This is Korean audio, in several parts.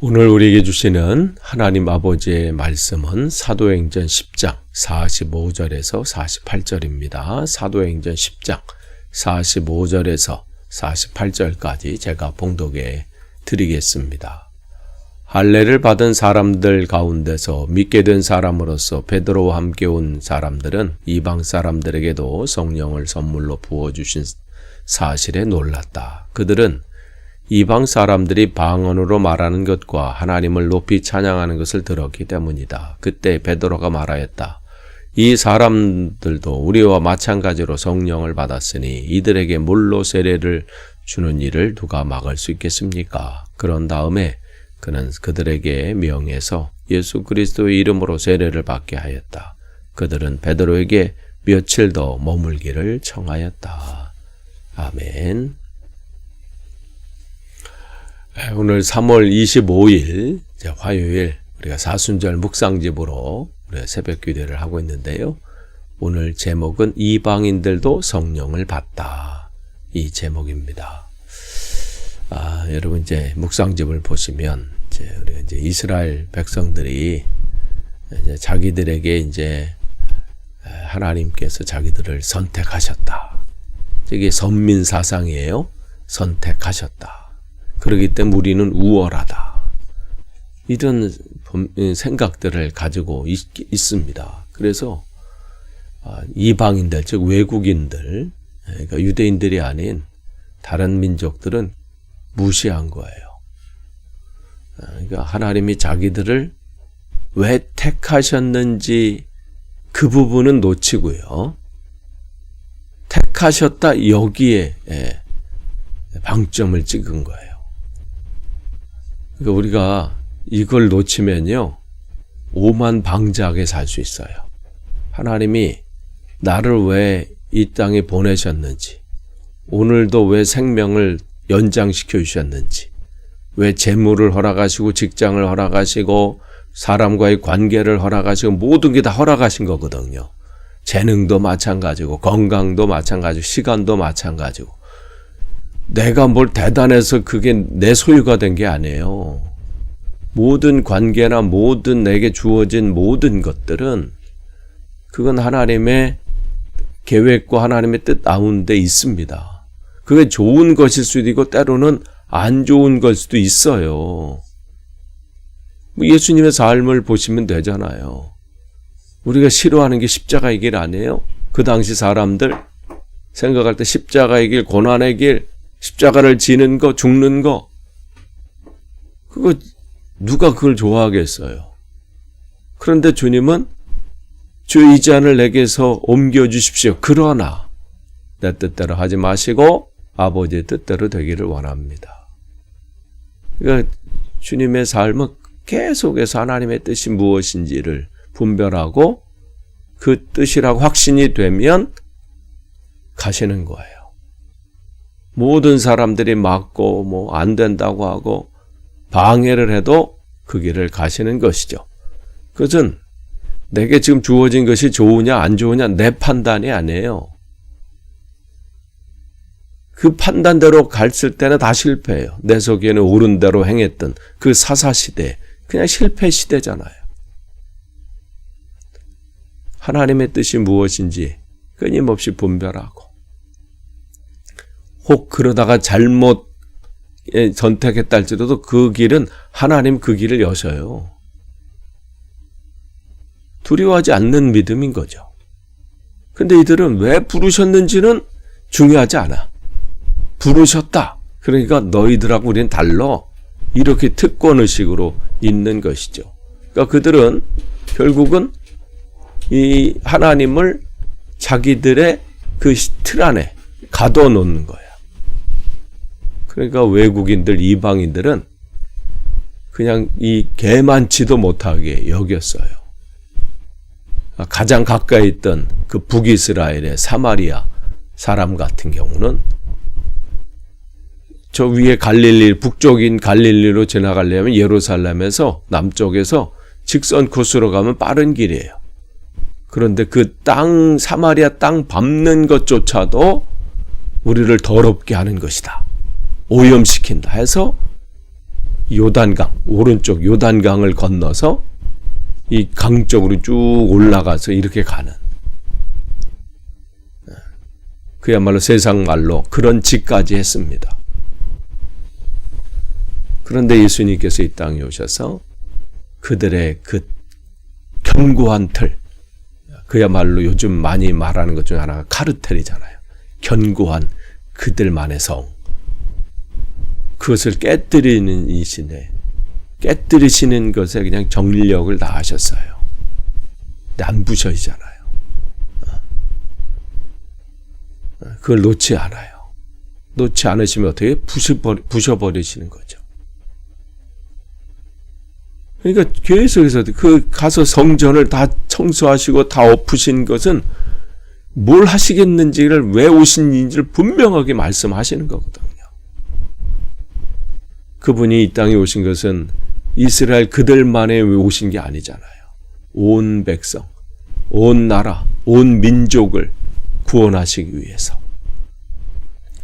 오늘 우리에게 주시는 하나님 아버지의 말씀은 사도행전 10장 45절에서 48절입니다. 사도행전 10장 45절에서 48절까지 제가 봉독해 드리겠습니다. 할례를 받은 사람들 가운데서 믿게 된 사람으로서 베드로와 함께 온 사람들은 이방 사람들에게도 성령을 선물로 부어주신 사실에 놀랐다. 그들은 이방 사람들이 방언으로 말하는 것과 하나님을 높이 찬양하는 것을 들었기 때문이다. 그때 베드로가 말하였다. 이 사람들도 우리와 마찬가지로 성령을 받았으니 이들에게 물로 세례를 주는 일을 누가 막을 수 있겠습니까? 그런 다음에 그는 그들에게 명해서 예수 그리스도의 이름으로 세례를 받게 하였다. 그들은 베드로에게 며칠 더 머물기를 청하였다. 아멘. 오늘 3월 25일 화요일 우리가 사순절 묵상집으로 우리가 새벽 기도를 하고 있는데요. 오늘 제목은 이방인들도 성령을 받다. 이 제목입니다. 여러분 이제 묵상집을 보시면 우리가 이제 이스라엘 백성들이 이제 자기들에게 이제 하나님께서 자기들을 선택하셨다. 이게 선민 사상이에요. 선택하셨다. 그렇기 때문에 우리는 우월하다. 이런 생각들을 가지고 있습니다. 그래서 이방인들, 즉 외국인들, 그러니까 유대인들이 아닌 다른 민족들은 무시한 거예요. 그러니까 하나님이 자기들을 왜 택하셨는지 그 부분은 놓치고요. 택하셨다 여기에 방점을 찍은 거예요. 그러니까 우리가 이걸 놓치면요, 오만방자하게 살 수 있어요. 하나님이 나를 왜 이 땅에 보내셨는지, 오늘도 왜 생명을 연장시켜 주셨는지, 왜 재물을 허락하시고 직장을 허락하시고 사람과의 관계를 허락하시고 모든 게 다 허락하신 거거든요. 재능도 마찬가지고 건강도 마찬가지고 시간도 마찬가지고. 내가 뭘 대단해서 그게 내 소유가 된 게 아니에요. 모든 관계나 모든 내게 주어진 모든 것들은 그건 하나님의 계획과 하나님의 뜻 가운데 있습니다. 그게 좋은 것일 수도 있고 때로는 안 좋은 걸 수도 있어요. 예수님의 삶을 보시면 되잖아요. 우리가 싫어하는 게 십자가의 길 아니에요? 그 당시 사람들 생각할 때 십자가의 길, 고난의 길, 십자가를 지는 거, 죽는 거, 그거 누가 그걸 좋아하겠어요? 그런데 주님은 주 이 잔을 내게서 옮겨주십시오. 그러나 내 뜻대로 하지 마시고 아버지의 뜻대로 되기를 원합니다. 그러니까 주님의 삶은 계속해서 하나님의 뜻이 무엇인지를 분별하고 그 뜻이라고 확신이 되면 가시는 거예요. 모든 사람들이 막고 안 된다고 하고 방해를 해도 그 길을 가시는 것이죠. 그것은 내게 지금 주어진 것이 좋으냐 안 좋으냐 내 판단이 아니에요. 그 판단대로 갔을 때는 다 실패해요. 내 속에는 옳은 대로 행했던 그 사사시대, 그냥 실패 시대잖아요. 하나님의 뜻이 무엇인지 끊임없이 분별하고, 혹 그러다가 잘못 선택했다 할지라도 그 길은 하나님 그 길을 여셔요. 두려워하지 않는 믿음인 거죠. 근데 이들은 왜 부르셨는지는 중요하지 않아. 부르셨다. 그러니까 너희들하고 우리는 달라. 이렇게 특권의식으로 있는 것이죠. 그러니까 그들은 결국은 이 하나님을 자기들의 그 틀 안에 가둬놓는 거예요. 그러니까 외국인들, 이방인들은 그냥 이 개만치도 못하게 여겼어요. 가장 가까이 있던 그 북이스라엘의 사마리아 사람 같은 경우는 저 위에 갈릴리, 북쪽인 갈릴리로 지나가려면 예루살렘에서 남쪽에서 직선 코스로 가면 빠른 길이에요. 그런데 그 땅, 사마리아 땅 밟는 것조차도 우리를 더럽게 하는 것이다. 오염시킨다 해서 요단강, 오른쪽 요단강을 건너서 이 강 쪽으로 쭉 올라가서 이렇게 가는, 그야말로 세상 말로 그런 짓까지 했습니다. 그런데 예수님께서 이 땅에 오셔서 그들의 그 견고한 틀, 그야말로 요즘 많이 말하는 것 중에 하나가 카르텔이잖아요. 견고한 그들만의 성, 그것을 깨뜨리는 이신에, 깨뜨리시는 것에 그냥 정력을 다하셨어요. 근데 안 부셔지잖아요. 그걸 놓지 않아요. 놓지 않으시면 어떻게 부셔버리시는 거죠. 그러니까 계속해서 그 가서 성전을 다 청소하시고 다 엎으신 것은 뭘 하시겠는지를, 왜 오신지를 분명하게 말씀하시는 거거든요. 그분이 이 땅에 오신 것은 이스라엘 그들만에 오신 게 아니잖아요. 온 백성, 온 나라, 온 민족을 구원하시기 위해서,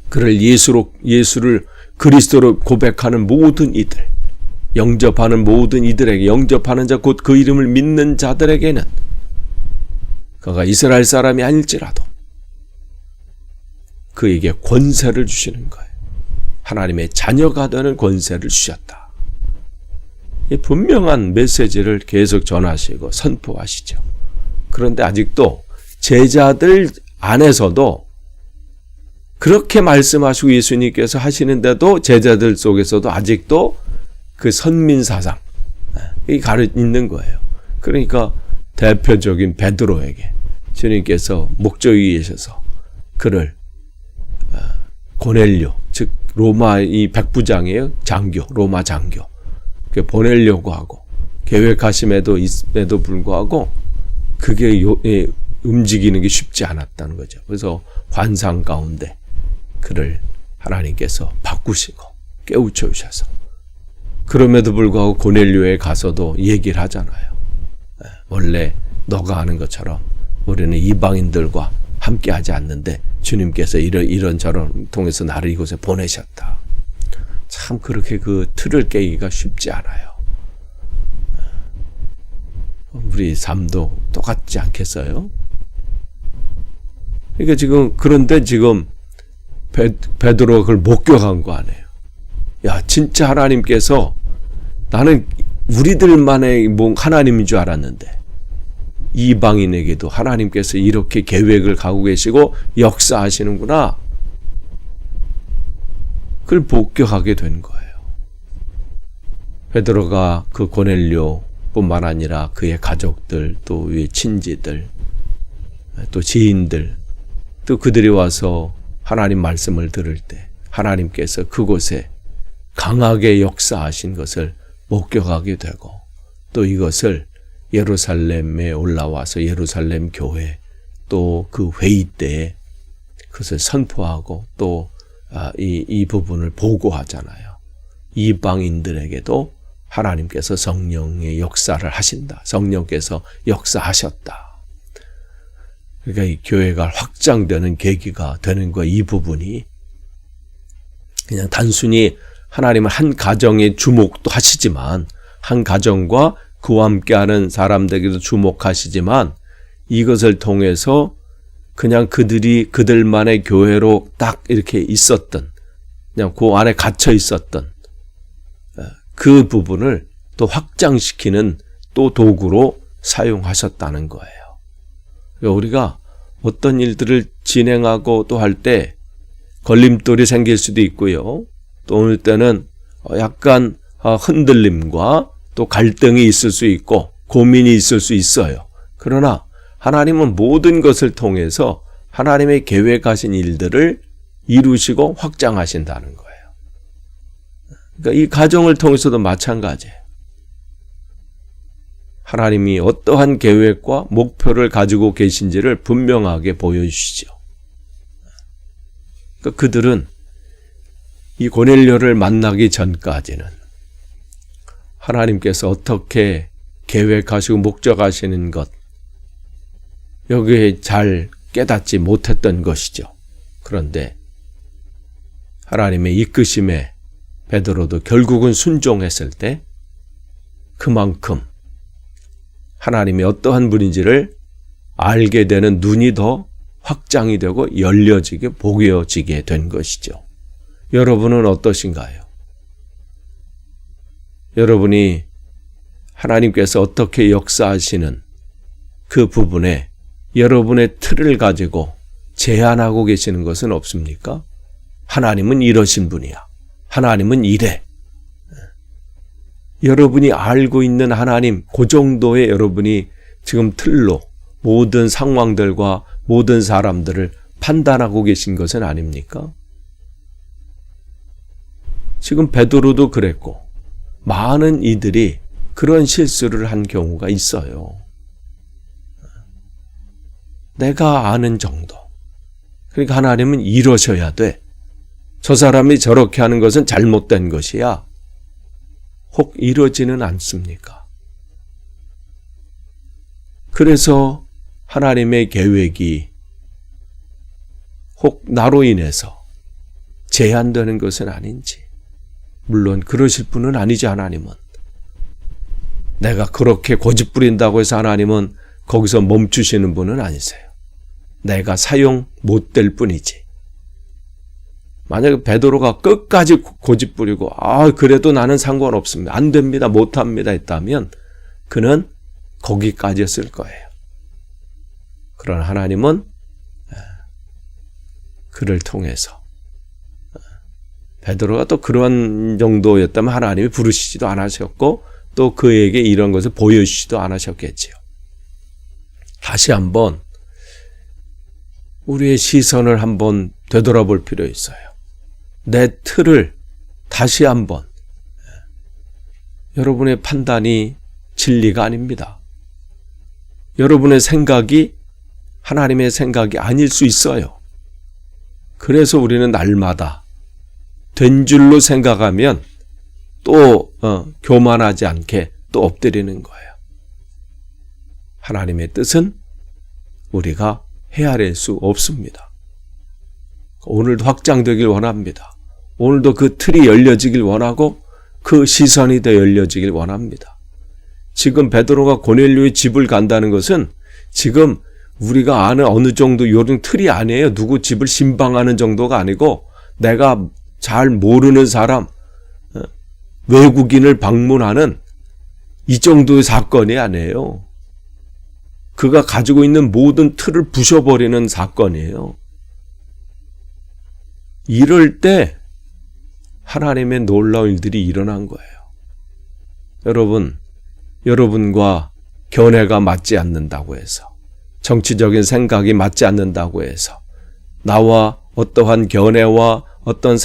그를 예수를 그리스도로 고백하는 모든 이들, 영접하는 모든 이들에게, 영접하는 자 곧 그 이름을 믿는 자들에게는 그가 이스라엘 사람이 아닐지라도 그에게 권세를 주시는 거예요. 하나님의 자녀가 되는 권세를 주셨다. 이 분명한 메시지를 계속 전하시고 선포하시죠. 그런데 아직도 제자들 안에서도 그렇게 말씀하시고 예수님께서 하시는데도 제자들 속에서도 아직도 그 선민사상, 이 있는 거예요. 그러니까 대표적인 베드로에게 주님께서 목적이 계셔서 그를 고넬료, 즉 로마 이 백부장이에요. 장교, 로마 장교. 보내려고 하고 계획하심에도 불구하고 그게 움직이는 게 쉽지 않았다는 거죠. 그래서 환상 가운데 그를 하나님께서 바꾸시고 깨우쳐 주셔서, 그럼에도 불구하고 고넬료에 가서도 얘기를 하잖아요. 원래 너가 아는 것처럼 우리는 이방인들과 함께 하지 않는데 주님께서 이런 저런 통해서 나를 이곳에 보내셨다. 참 그렇게 그 틀을 깨기가 쉽지 않아요. 우리 삶도 똑같지 않겠어요? 그러니까 그런데 지금 베드로가 그걸 목격한 거 아니에요. 야, 진짜 하나님께서, 나는 우리들만의 하나님인 줄 알았는데 이방인에게도 하나님께서 이렇게 계획을 갖고 계시고 역사하시는구나. 그걸 목격하게 된 거예요. 베드로가 그 고넬료뿐만 아니라 그의 가족들, 또 그의 친지들, 또 지인들, 또 그들이 와서 하나님 말씀을 들을 때 하나님께서 그곳에 강하게 역사하신 것을 목격하게 되고, 또 이것을 예루살렘에 올라와서 예루살렘 교회, 또 그 회의 때에 그것을 선포하고 또 이 부분을 보고하잖아요. 이방인들에게도 하나님께서 성령의 역사를 하신다. 성령께서 역사하셨다. 그러니까 이 교회가 확장되는 계기가 되는 거예요. 이 부분이 그냥 단순히 하나님은 한 가정에 주목도 하시지만, 한 가정과 그와 함께하는 사람들에게도 주목하시지만, 이것을 통해서 그냥 그들만의 교회로 딱 이렇게 있었던, 그냥 그 안에 갇혀 있었던 그 부분을 또 확장시키는 또 도구로 사용하셨다는 거예요. 그러니까 우리가 어떤 일들을 진행하고 또 할 때 걸림돌이 생길 수도 있고요. 또 어느 때는 약간 흔들림과 또 갈등이 있을 수 있고 고민이 있을 수 있어요. 그러나 하나님은 모든 것을 통해서 하나님의 계획하신 일들을 이루시고 확장하신다는 거예요. 그러니까 이 가정을 통해서도 마찬가지예요. 하나님이 어떠한 계획과 목표를 가지고 계신지를 분명하게 보여주시죠. 그러니까 그들은 이 고넬료를 만나기 전까지는 하나님께서 어떻게 계획하시고 목적하시는 것, 여기에 잘 깨닫지 못했던 것이죠. 그런데 하나님의 이끄심에 베드로도 결국은 순종했을 때 그만큼 하나님이 어떠한 분인지를 알게 되는 눈이 더 확장이 되고 열려지게 보여지게 된 것이죠. 여러분은 어떠신가요? 여러분이 하나님께서 어떻게 역사하시는 그 부분에 여러분의 틀을 가지고 제한하고 계시는 것은 없습니까? 하나님은 이러신 분이야. 하나님은 이래. 여러분이 알고 있는 하나님, 그 정도의 여러분이 지금 틀로 모든 상황들과 모든 사람들을 판단하고 계신 것은 아닙니까? 지금 베드로도 그랬고 많은 이들이 그런 실수를 한 경우가 있어요. 내가 아는 정도. 그러니까 하나님은 이러셔야 돼. 저 사람이 저렇게 하는 것은 잘못된 것이야. 혹 이러지는 않습니까? 그래서 하나님의 계획이 혹 나로 인해서 제한되는 것은 아닌지. 물론 그러실 분은 아니지, 하나님은. 내가 그렇게 고집 부린다고 해서 하나님은 거기서 멈추시는 분은 아니세요. 내가 사용 못 될 뿐이지. 만약에 베드로가 끝까지 고집 부리고 그래도 나는 상관없습니다. 안 됩니다. 못합니다 했다면 그는 거기까지였을 거예요. 그러나 하나님은 그를 통해서 베드로가 또 그런 정도였다면 하나님이 부르시지도 않으셨고 또 그에게 이런 것을 보여주시지도 않으셨겠지요. 다시 한번 우리의 시선을 한번 되돌아볼 필요 있어요. 내 틀을 다시 한번. 여러분의 판단이 진리가 아닙니다. 여러분의 생각이 하나님의 생각이 아닐 수 있어요. 그래서 우리는 날마다 된 줄로 생각하면 또 교만하지 않게 또 엎드리는 거예요. 하나님의 뜻은 우리가 헤아릴 수 없습니다. 오늘도 확장되길 원합니다. 오늘도 그 틀이 열려지길 원하고 그 시선이 더 열려지길 원합니다. 지금 베드로가 고넬료의 집을 간다는 것은 지금 우리가 아는 어느 정도 요런 틀이 아니에요. 누구 집을 신방하는 정도가 아니고 내가 잘 모르는 사람, 외국인을 방문하는 이 정도의 사건이 아니에요. 그가 가지고 있는 모든 틀을 부셔버리는 사건이에요. 이럴 때 하나님의 놀라운 일들이 일어난 거예요. 여러분과 견해가 맞지 않는다고 해서, 정치적인 생각이 맞지 않는다고 해서, 나와 어떠한 견해와 어떤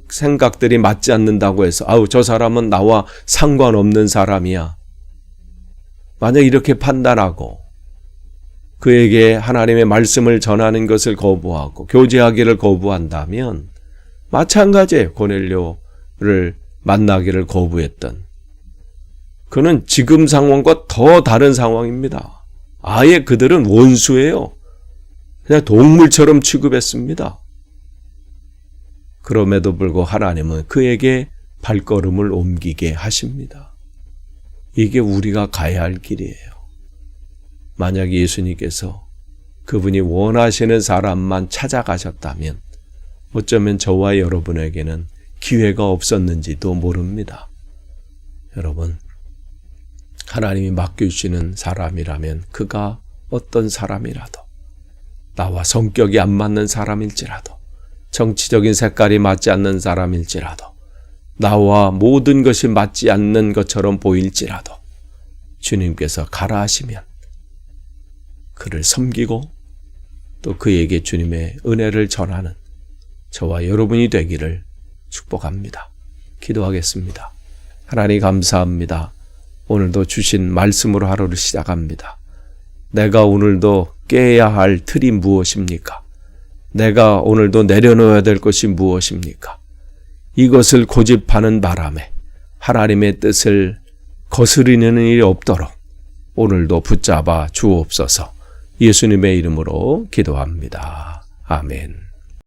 생각들이 맞지 않는다고 해서 저 사람은 나와 상관없는 사람이야. 만약 이렇게 판단하고 그에게 하나님의 말씀을 전하는 것을 거부하고 교제하기를 거부한다면 마찬가지예요. 고넬료를 만나기를 거부했던 그는 지금 상황과 더 다른 상황입니다. 아예 그들은 원수예요. 그냥 동물처럼 취급했습니다. 그럼에도 불구하고 하나님은 그에게 발걸음을 옮기게 하십니다. 이게 우리가 가야 할 길이에요. 만약 예수님께서 그분이 원하시는 사람만 찾아가셨다면 어쩌면 저와 여러분에게는 기회가 없었는지도 모릅니다. 여러분, 하나님이 맡겨주시는 사람이라면 그가 어떤 사람이라도, 나와 성격이 안 맞는 사람일지라도, 정치적인 색깔이 맞지 않는 사람일지라도, 나와 모든 것이 맞지 않는 것처럼 보일지라도 주님께서 가라 하시면 그를 섬기고 또 그에게 주님의 은혜를 전하는 저와 여러분이 되기를 축복합니다. 기도하겠습니다. 하나님 감사합니다. 오늘도 주신 말씀으로 하루를 시작합니다. 내가 오늘도 깨야 할 틀이 무엇입니까? 내가 오늘도 내려놓아야 될 것이 무엇입니까? 이것을 고집하는 바람에 하나님의 뜻을 거스르는 일이 없도록 오늘도 붙잡아 주옵소서. 예수님의 이름으로 기도합니다. 아멘.